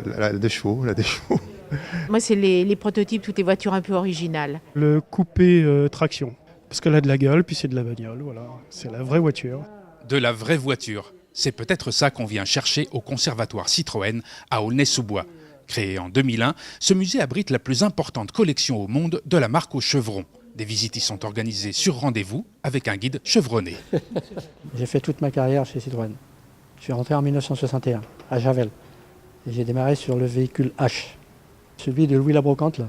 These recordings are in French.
La deux chevaux, la deux chevaux. Moi, c'est les prototypes, toutes les voitures un peu originales. Le coupé traction, parce qu'elle a de la gueule, puis c'est de la bagnole, voilà. C'est la vraie voiture. De la vraie voiture. C'est peut-être ça qu'on vient chercher au Conservatoire Citroën à Aulnay-sous-Bois. Créé en 2001, ce musée abrite la plus importante collection au monde de la marque aux chevrons. Des visites y sont organisées sur rendez-vous avec un guide chevronné. J'ai fait toute ma carrière chez Citroën. Je suis rentré en 1961 à Javel. Et j'ai démarré sur le véhicule H, celui de Louis Labrocante là.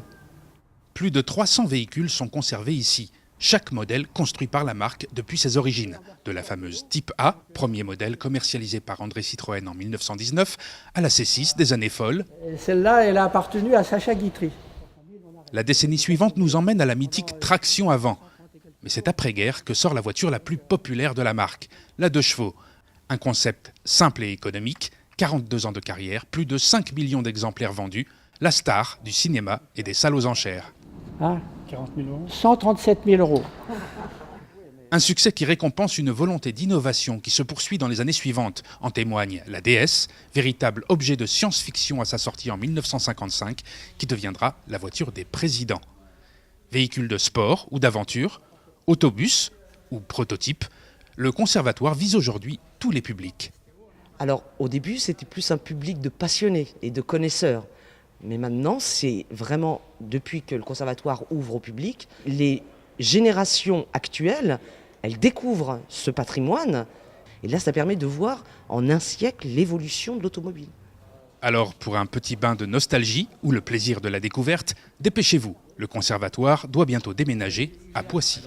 Plus de 300 véhicules sont conservés ici. Chaque modèle construit par la marque depuis ses origines. De la fameuse Type A, premier modèle commercialisé par André Citroën en 1919, à la C6 des années folles. Celle-là, elle a appartenu à Sacha Guitry. La décennie suivante nous emmène à la mythique traction avant. Mais c'est après-guerre que sort la voiture la plus populaire de la marque, la 2 chevaux. Un concept simple et économique, 42 ans de carrière, plus de 5 millions d'exemplaires vendus, la star du cinéma et des salles aux enchères. Hein, 40 000 euros. 137 000 euros. Un succès qui récompense une volonté d'innovation qui se poursuit dans les années suivantes. En témoigne la DS, véritable objet de science-fiction à sa sortie en 1955, qui deviendra la voiture des présidents. Véhicule de sport ou d'aventure, autobus ou prototype, le conservatoire vise aujourd'hui tous les publics. Alors au début c'était plus un public de passionnés et de connaisseurs. Mais maintenant c'est vraiment, depuis que le conservatoire ouvre au public, les générations actuelles, elles découvrent ce patrimoine. Et là ça permet de voir en un siècle l'évolution de l'automobile. Alors pour un petit bain de nostalgie ou le plaisir de la découverte, dépêchez-vous, le conservatoire doit bientôt déménager à Poissy.